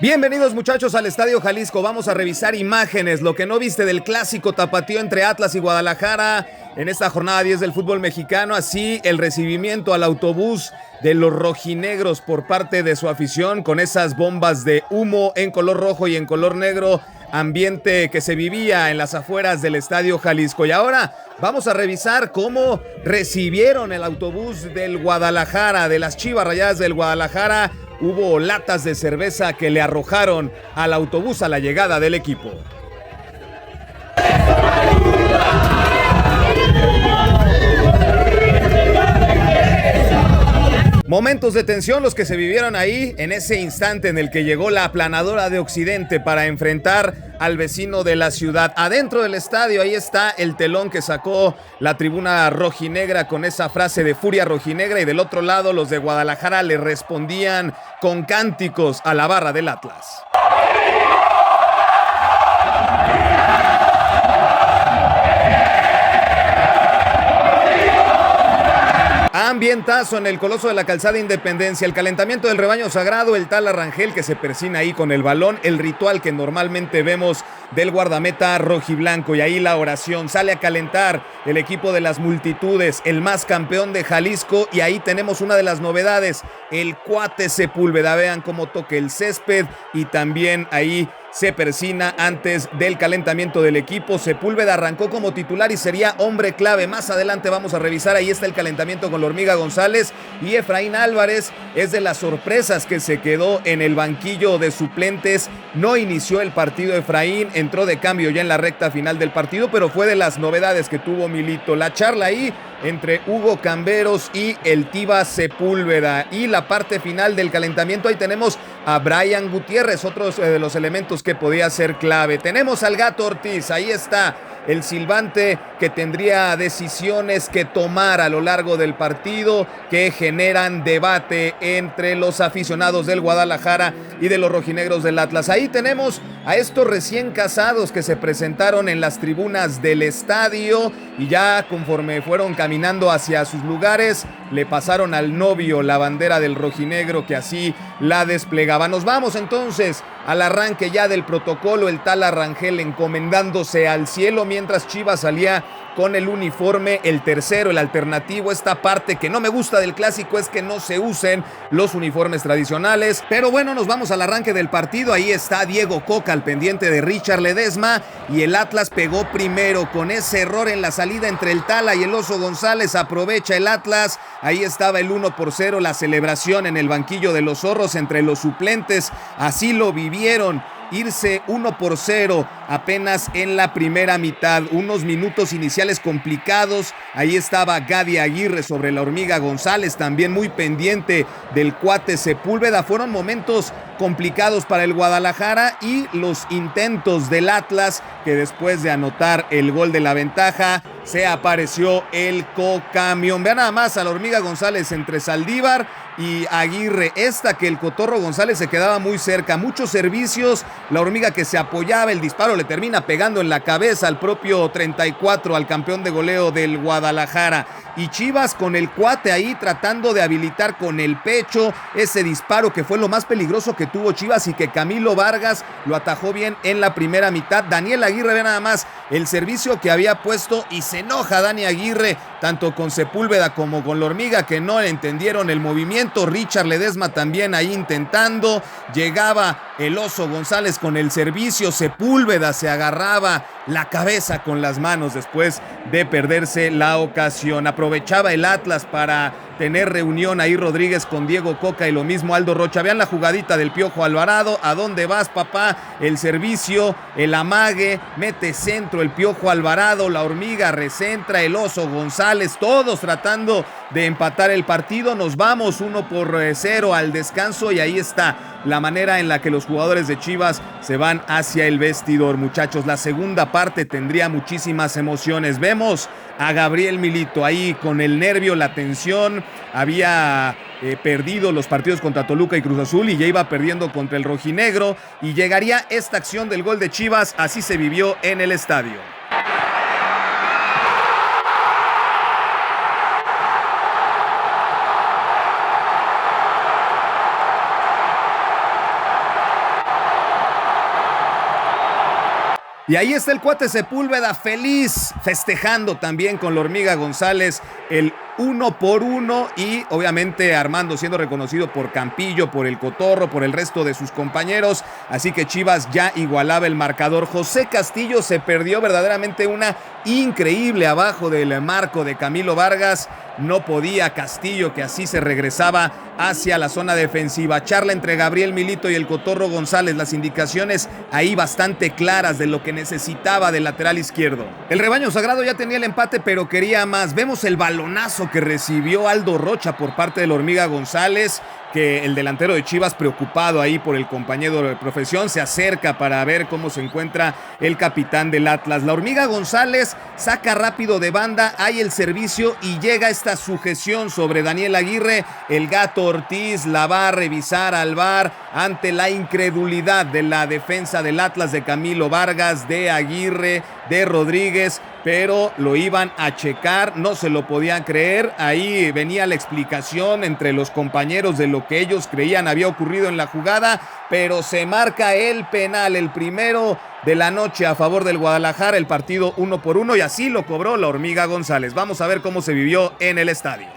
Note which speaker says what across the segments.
Speaker 1: Bienvenidos muchachos al Estadio Jalisco, vamos a revisar imágenes, lo que no viste del clásico tapatío entre Atlas y Guadalajara en esta jornada 10 del fútbol mexicano, así el recibimiento al autobús de los rojinegros por parte de su afición con esas bombas de humo en color rojo y en color negro, ambiente que se vivía en las afueras del Estadio Jalisco. Y ahora vamos a revisar cómo recibieron el autobús del Guadalajara, de las Chivas Rayadas del Guadalajara. Hubo latas de cerveza que le arrojaron al autobús a la llegada del equipo. Momentos de tensión los que se vivieron ahí en ese instante en el que llegó la aplanadora de Occidente para enfrentar al vecino de la ciudad. Adentro del estadio ahí está el telón que sacó la tribuna rojinegra con esa frase de furia rojinegra, y del otro lado los de Guadalajara le respondían con cánticos a la barra del Atlas. Ambientazo en el Coloso de la Calzada Independencia, el calentamiento del rebaño sagrado, el tal Rangel que se persina ahí con el balón, el ritual que normalmente vemos del guardameta rojiblanco, y ahí la oración. Sale a calentar el equipo de las multitudes, el más campeón de Jalisco, y ahí tenemos una de las novedades, el Cuate Sepúlveda. Vean cómo toca el césped y también ahí se persina antes del calentamiento del equipo. Sepúlveda arrancó como titular y sería hombre clave. Más adelante vamos a revisar, ahí está el calentamiento con la Hormiga González, y Efraín Álvarez es de las sorpresas que se quedó en el banquillo de suplentes. No inició el partido Efraín, entró de cambio ya en la recta final del partido, pero fue de las novedades que tuvo Milito. La charla ahí entre Hugo Camberos y el Tiva Sepúlveda, y la parte final del calentamiento, ahí tenemos a Brian Gutiérrez, otros de los elementos que podía ser clave. Tenemos al Gato Ortiz, ahí está el silbante que tendría decisiones que tomar a lo largo del partido, que generan debate entre los aficionados del Guadalajara y de los rojinegros del Atlas. Ahí tenemos a estos recién casados que se presentaron en las tribunas del estadio, y ya conforme fueron caminando hacia sus lugares, le pasaron al novio la bandera del rojinegro, que así la desplegaba. Nos vamos entonces al arranque ya del protocolo, el tal Rangel encomendándose al cielo mientras Chivas salía con el uniforme, el tercero, el alternativo. Esta parte que no me gusta del clásico es que no se usen los uniformes tradicionales, pero bueno, nos vamos al arranque del partido. Ahí está Diego Coca al pendiente de Richard Ledesma, y el Atlas pegó primero con ese error en la salida entre el Tala y el Oso González. Aprovecha el Atlas, ahí estaba el 1-0, la celebración en el banquillo de los zorros entre los suplentes, así lo vivieron. Irse 1-0 apenas en la primera mitad, unos minutos iniciales complicados. Ahí estaba Gadi Aguirre sobre la Hormiga González, también muy pendiente del Cuate Sepúlveda. Fueron momentos complicados para el Guadalajara y los intentos del Atlas, que después de anotar el gol de la ventaja se apareció el cocamión. Vean nada más a la Hormiga González entre Saldívar y Aguirre, que el Cotorro González se quedaba muy cerca, muchos servicios, la Hormiga que se apoyaba, el disparo le termina pegando en la cabeza al propio 34, al campeón de goleo del Guadalajara, y Chivas con el Cuate ahí tratando de habilitar con el pecho ese disparo que fue lo más peligroso que tuvo Chivas y que Camilo Vargas lo atajó bien en la primera mitad. Daniel Aguirre, ve nada más el servicio que había puesto, y se enoja Dani Aguirre tanto con Sepúlveda como con la Hormiga, que no entendieron el movimiento. Richard Ledesma también ahí intentando, llegaba el Oso González con el servicio, Sepúlveda se agarraba la cabeza con las manos después de perderse la ocasión. Aprovechaba el Atlas para tener reunión ahí Rodríguez con Diego Coca y lo mismo Aldo Rocha. Vean la jugadita del Piojo Alvarado, ¿a dónde vas, papá? El servicio, el amague, mete centro el Piojo Alvarado, la Hormiga recentra, el Oso González, todos tratando de empatar el partido. Nos vamos 1-0 al descanso, y ahí está la manera en la que los jugadores de Chivas se van hacia el vestidor. Muchachos, la segunda parte tendría muchísimas emociones. Vemos a Gabriel Milito ahí con el nervio, la tensión. Había perdido los partidos contra Toluca y Cruz Azul, y ya iba perdiendo contra el rojinegro, y llegaría esta acción del gol de Chivas. Así se vivió en el estadio. Y ahí está el cuate Sepúlveda feliz, festejando también con la Hormiga González el 1-1 y obviamente Armando siendo reconocido por Campillo, por el Cotorro, por el resto de sus compañeros. Así que Chivas ya igualaba el marcador. José Castillo se perdió verdaderamente una increíble abajo del marco de Camilo Vargas. No podía Castillo, que así se regresaba hacia la zona defensiva. Charla entre Gabriel Milito y el Cotorro González. Las indicaciones ahí bastante claras de lo que necesitaba del lateral izquierdo. El rebaño sagrado ya tenía el empate, pero quería más. Vemos el balonazo que recibió Aldo Rocha por parte de la Hormiga González, que el delantero de Chivas, preocupado ahí por el compañero de profesión, se acerca para ver cómo se encuentra el capitán del Atlas. La Hormiga González saca rápido de banda, hay el servicio y llega esta sujeción sobre Daniel Aguirre. El Gato Ortiz la va a revisar al VAR ante la incredulidad de la defensa del Atlas, de Camilo Vargas, de Aguirre, de Rodríguez, pero lo iban a checar, no se lo podían creer. Ahí venía la explicación entre los compañeros de lo que ellos creían había ocurrido en la jugada, pero se marca el penal, el primero de la noche a favor del Guadalajara, el partido 1-1, y así lo cobró la Hormiga González. Vamos a ver cómo se vivió en el estadio.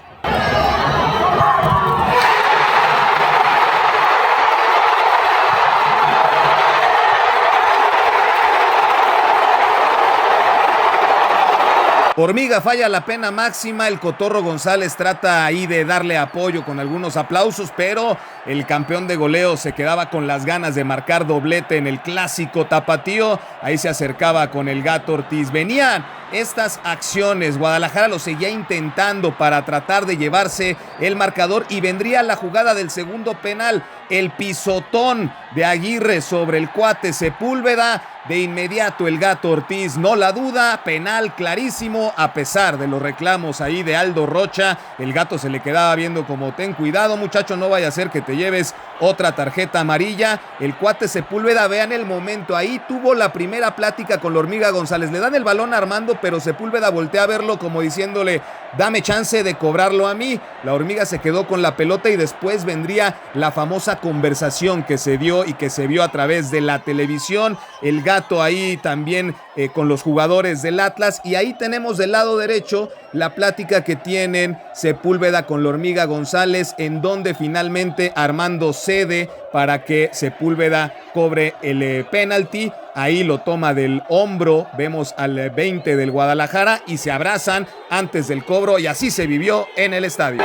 Speaker 1: Hormiga falla la pena máxima, el Cotorro González trata ahí de darle apoyo con algunos aplausos, pero el campeón de goleo se quedaba con las ganas de marcar doblete en el clásico tapatío. Ahí se acercaba con el Gato Ortiz. Venían estas acciones, Guadalajara lo seguía intentando para tratar de llevarse el marcador y vendría la jugada del segundo penal, el pisotón de Aguirre sobre el cuate Sepúlveda. De inmediato el Gato Ortiz no la duda, penal clarísimo a pesar de los reclamos ahí de Aldo Rocha. El Gato se le quedaba viendo como ten cuidado muchacho, no vaya a ser que te lleves otra tarjeta amarilla. El cuate Sepúlveda, vean el momento, ahí tuvo la primera plática con la Hormiga González. Le dan el balón a Armando, pero Sepúlveda voltea a verlo como diciéndole dame chance de cobrarlo a mí. La Hormiga se quedó con la pelota y después vendría la famosa conversación que se dio y que se vio a través de la televisión. El Gato ahí también con los jugadores del Atlas, y ahí tenemos del lado derecho la plática que tienen Sepúlveda con la Hormiga González, en donde finalmente Armando cede para que Sepúlveda cobre el penalti. Ahí lo toma del hombro, vemos al 20 del Guadalajara y se abrazan antes del cobro, y así se vivió en el estadio.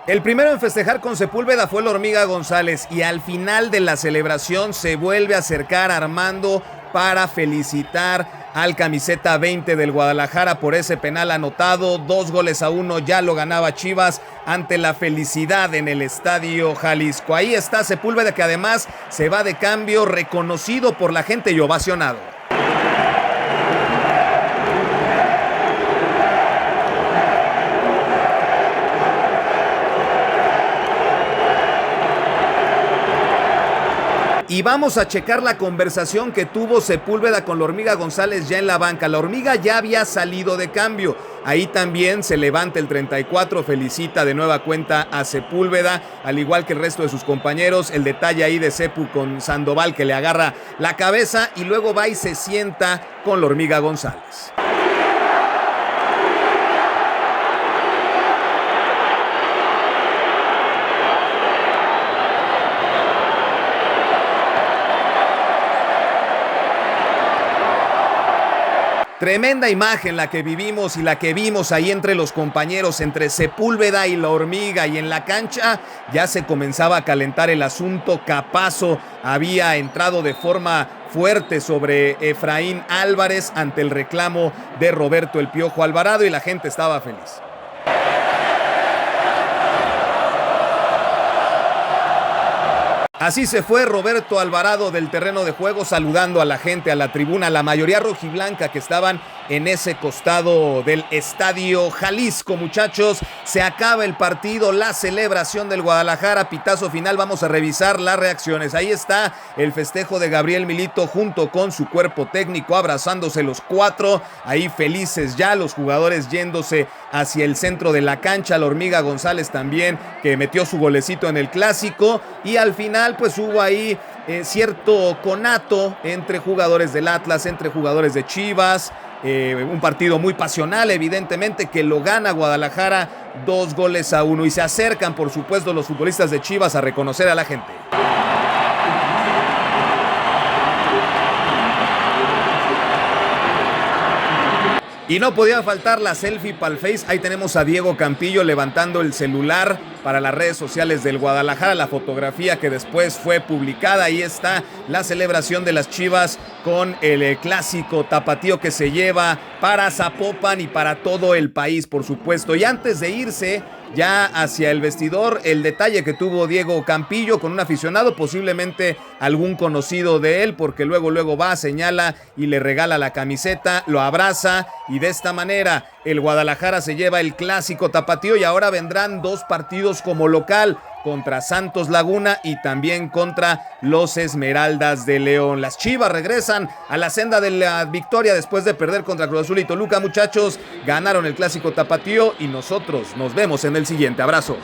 Speaker 1: El primero en festejar con Sepúlveda fue la Hormiga González, y al final de la celebración se vuelve a acercar Armando para felicitar al camiseta 20 del Guadalajara por ese penal anotado. 2-1 ya lo ganaba Chivas ante la felicidad en el Estadio Jalisco. Ahí está Sepúlveda, que además se va de cambio, reconocido por la gente y ovacionado. Y vamos a checar la conversación que tuvo Sepúlveda con la Hormiga González ya en la banca. La Hormiga ya había salido de cambio. Ahí también se levanta el 34, felicita de nueva cuenta a Sepúlveda, al igual que el resto de sus compañeros. El detalle ahí de Sepu con Sandoval, que le agarra la cabeza, y luego va y se sienta con la Hormiga González. Tremenda imagen la que vivimos y la que vimos ahí entre los compañeros, entre Sepúlveda y la Hormiga, y en la cancha ya se comenzaba a calentar el asunto. Capazo había entrado de forma fuerte sobre Efraín Álvarez ante el reclamo de Roberto El Piojo Alvarado, y la gente estaba feliz. Así se fue Roberto Alvarado del terreno de juego, saludando a la gente, a la tribuna, a la mayoría rojiblanca que estaban en ese costado del Estadio Jalisco, muchachos. Se acaba el partido, la celebración del Guadalajara, pitazo final. Vamos a revisar las reacciones. Ahí está el festejo de Gabriel Milito junto con su cuerpo técnico, abrazándose los cuatro, ahí felices ya, los jugadores yéndose hacia el centro de la cancha. La Hormiga González también, que metió su golecito en el clásico, y al final pues hubo ahí cierto conato entre jugadores del Atlas, entre jugadores de Chivas. Un partido muy pasional, evidentemente, que lo gana Guadalajara 2-1, y se acercan, por supuesto, los futbolistas de Chivas a reconocer a la gente. Y no podía faltar la selfie para el Face. Ahí tenemos a Diego Campillo levantando el celular para las redes sociales del Guadalajara. La fotografía que después fue publicada. Ahí está la celebración de las Chivas con el clásico tapatío que se lleva para Zapopan y para todo el país, por supuesto. Y antes de irse ya hacia el vestidor, el detalle que tuvo Diego Campillo con un aficionado, posiblemente algún conocido de él, porque luego va, señala y le regala la camiseta, lo abraza, y de esta manera el Guadalajara se lleva el clásico tapatío. Y ahora vendrán 2 partidos como local, contra Santos Laguna y también contra los Esmeraldas de León. Las Chivas regresan a la senda de la victoria después de perder contra Cruz Azul y Toluca, muchachos. Ganaron el clásico tapatío y nosotros nos vemos en el siguiente. Abrazo.